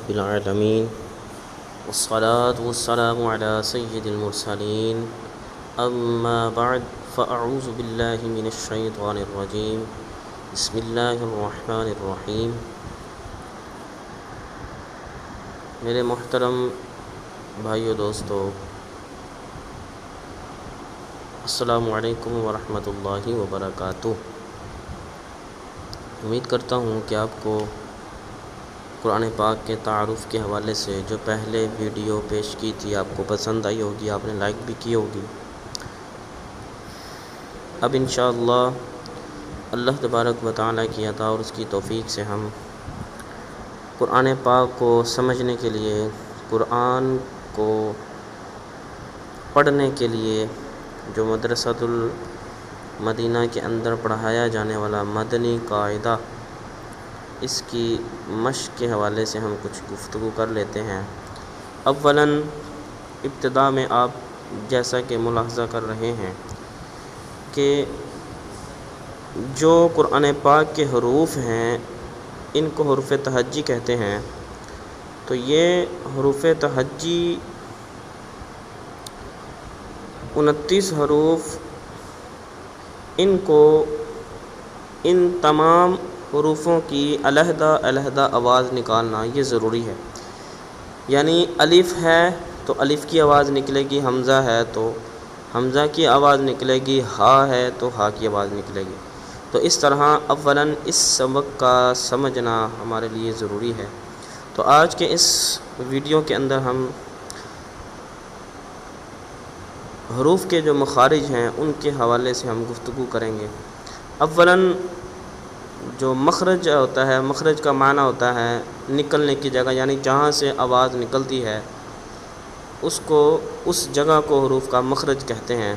رب العالمين والصلاة والسلام على سيد المرسلين أما بعد فأعوذ بالله من الشيطان الرجيم بسم الله الرحمن الرحيم۔ میرے محترم بھائیو دوستو، السلام علیکم ورحمۃ اللہ وبرکاتہ۔ امید کرتا ہوں کہ آپ کو قرآن پاک کے تعارف کے حوالے سے جو پہلے ویڈیو پیش کی تھی آپ کو پسند آئی ہوگی، آپ نے لائک بھی کی ہوگی۔ اب انشاءاللہ اللہ تبارک و تعالیٰ کی عطا اور اس کی توفیق سے ہم قرآن پاک کو سمجھنے کے لیے، قرآن کو پڑھنے کے لیے جو مدرسۃ المدینہ کے اندر پڑھایا جانے والا مدنی قاعدہ، اس کی مشق کے حوالے سے ہم کچھ گفتگو کر لیتے ہیں۔ اولاً ابتدا میں آپ جیسا کہ ملاحظہ کر رہے ہیں کہ جو قرآن پاک کے حروف ہیں ان کو حروف تہجی کہتے ہیں۔ تو یہ حروف تہجی 29 حروف، ان کو ان تمام حروفوں کی علیحدہ علیحدہ آواز نکالنا یہ ضروری ہے۔ یعنی الف ہے تو الف کی آواز نکلے گی، حمزہ ہے تو حمزہ کی آواز نکلے گی، ہا ہے تو ہا کی آواز نکلے گی۔ تو اس طرح اولاً اس سبق کا سمجھنا ہمارے لیے ضروری ہے۔ تو آج کے اس ویڈیو کے اندر ہم حروف کے جو مخارج ہیں ان کے حوالے سے ہم گفتگو کریں گے۔ اولاً جو مخرج ہوتا ہے، مخرج کا معنی ہوتا ہے نکلنے کی جگہ، یعنی جہاں سے آواز نکلتی ہے اس کو، اس جگہ کو حروف کا مخرج کہتے ہیں۔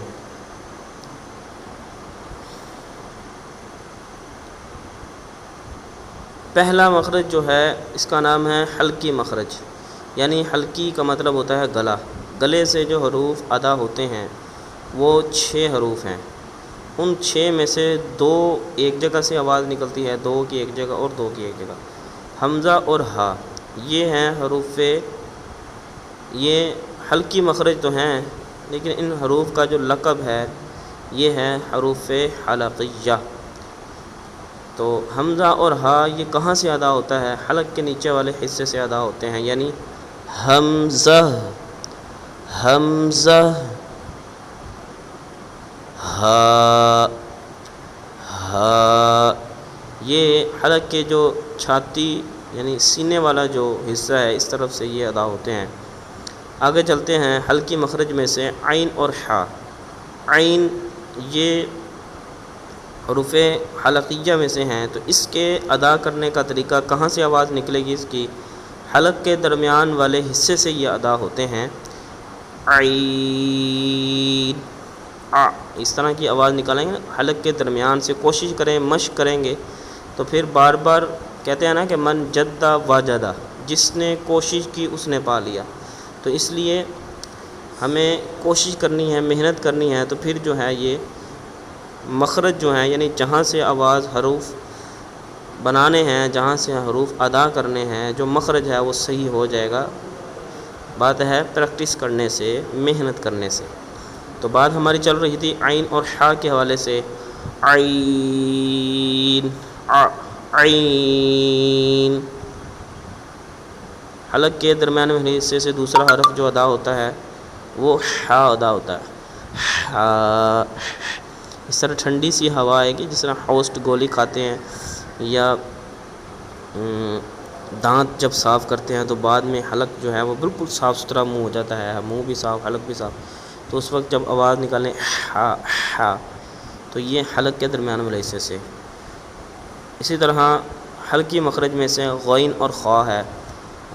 پہلا مخرج جو ہے اس کا نام ہے حلقی مخرج، یعنی حلقی کا مطلب ہوتا ہے گلا۔ گلے سے جو حروف ادا ہوتے ہیں وہ 6 حروف ہیں۔ ان 6 میں سے 2 ایک جگہ سے آواز نکلتی ہے، 2 کی ایک جگہ اور 2 کی ایک جگہ۔ حمزہ اور ہا یہ ہیں حروف، یہ حلقی مخرج تو ہیں لیکن ان حروف کا جو لقب ہے یہ ہے حروف حلقیہ۔ تو حمزہ اور ہا یہ کہاں سے ادا ہوتا ہے؟ حلق کے نیچے والے حصے سے ادا ہوتے ہیں، یعنی حمزہ، حمزہ، ہا، ہا، یہ حلق کے جو چھاتی یعنی سینے والا جو حصہ ہے اس طرف سے یہ ادا ہوتے ہیں۔ آگے چلتے ہیں۔ حلقی مخرج میں سے عین اور حا، عین یہ حروف حلقیہ میں سے ہیں، تو اس کے ادا کرنے کا طریقہ کہاں سے آواز نکلے گی؟ اس کی حلق کے درمیان والے حصے سے یہ ادا ہوتے ہیں۔ عین، اس طرح کی آواز نکالیں گے حلق کے درمیان سے۔ کوشش کریں، مشق کریں گے تو پھر بار بار کہتے ہیں نا کہ من جدہ واجدہ، جس نے کوشش کی اس نے پا لیا۔ تو اس لیے ہمیں کوشش کرنی ہے، محنت کرنی ہے، تو پھر جو ہے یہ مخرج جو ہیں یعنی جہاں سے آواز حروف بنانے ہیں، جہاں سے حروف ادا کرنے ہیں، جو مخرج ہے وہ صحیح ہو جائے گا۔ بات ہے پریکٹس کرنے سے، محنت کرنے سے۔ تو بات ہماری چل رہی تھی عین اور حا کے حوالے سے۔ عین، عین، حلق کے درمیان والے حصے سے دوسرا حرف جو ادا ہوتا ہے وہ حا ادا ہوتا ہے، حا۔ اس طرح ٹھنڈی سی ہوا آئے گی، جس طرح ہوسٹ گولی کھاتے ہیں یا دانت جب صاف کرتے ہیں تو بعد میں حلق جو ہے وہ بالکل صاف ستھرا منہ ہو جاتا ہے، منہ بھی صاف، حلق بھی صاف، تو اس وقت جب آواز نکالیں ہا، ہا، تو یہ حلق کے درمیان والے حصے سے۔ اسی طرح حلقی مخرج میں سے غین اور خا ہے۔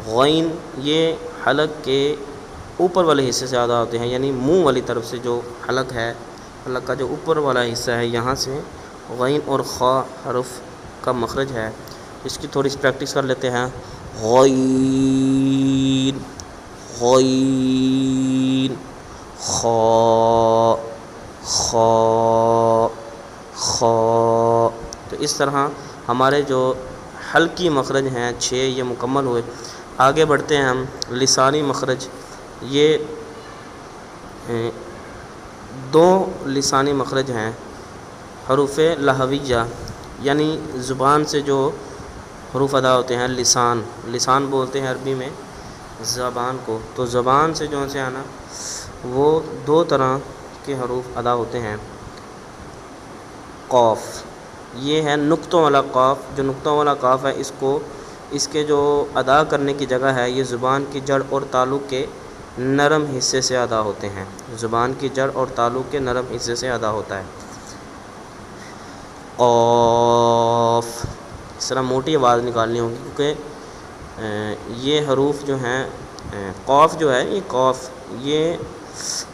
غین یہ حلق کے اوپر والے حصے سے ادا ہوتے ہیں، یعنی منہ والی طرف سے جو حلق ہے، حلق کا جو اوپر والا حصہ ہے یہاں سے غین اور خا حرف کا مخرج ہے۔ اس کی تھوڑی سی پریکٹس کر لیتے ہیں۔ غین، غین، خا، خا، خا۔ تو اس طرح ہمارے جو حلقی مخرج ہیں 6 یہ مکمل ہوئے۔ آگے بڑھتے ہیں ہم۔ لسانی مخرج، یہ دو لسانی مخرج ہیں، حروف لہویہ یعنی زبان سے جو حروف ادا ہوتے ہیں، لسان بولتے ہیں عربی میں زبان کو، تو زبان سے جو سے آنا، وہ دو طرح کے حروف ادا ہوتے ہیں۔ قاف، یہ ہے نقطوں والا قاف، جو نقطوں والا قاف ہے، اس کے جو ادا کرنے کی جگہ ہے، یہ زبان کی جڑ اور تعلق کے نرم حصے سے ادا ہوتے ہیں، زبان کی جڑ اور تعلق کے نرم حصے سے ادا ہوتا ہے۔ قاف، اس طرح موٹی آواز نکالنی ہوگی، کیونکہ یہ حروف جو ہیں، قاف جو ہے، یہ قاف یہ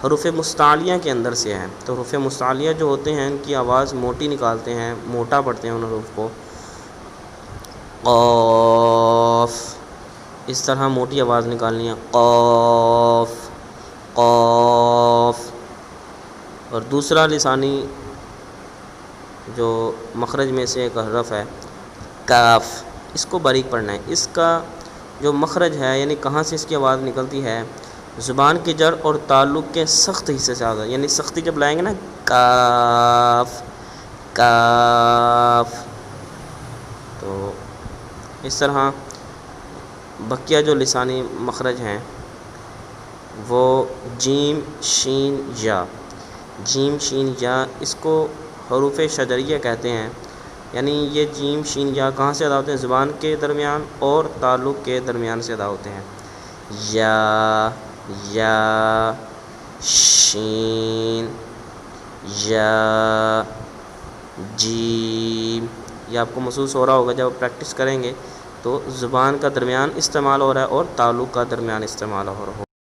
حروف مستعلیہ کے اندر سے ہے، تو حروف مستعلیہ جو ہوتے ہیں ان کی آواز موٹی نکالتے ہیں، موٹا پڑھتے ہیں ان حروف کو۔ قاف، اس طرح موٹی آواز نکالنی ہے، قاف قاف۔ اور دوسرا لسانی جو مخرج میں سے ایک حرف ہے کاف، اس کو باریک پڑھنا ہے۔ اس کا جو مخرج ہے، یعنی کہاں سے اس کی آواز نکلتی ہے، زبان کی جڑ اور تعلق کے سخت حصے سے آتا ہے، یعنی سختی جب لائیں گے نا، کاف کاف، تو اس طرح بقیہ جو لسانی مخرج ہیں وہ جیم شین یا، جیم شین یا، اس کو حروف شجریہ کہتے ہیں، یعنی یہ جیم شین یا کہاں سے ادا ہوتے ہیں، زبان کے درمیان اور تعلق کے درمیان سے ادا ہوتے ہیں۔ یا شین یا جیم، یہ آپ کو محسوس ہو رہا ہوگا جب آپ پریکٹس کریں گے، تو زبان کا درمیان استعمال ہو رہا ہے اور تعلق کا درمیان استعمال ہو رہا ہے۔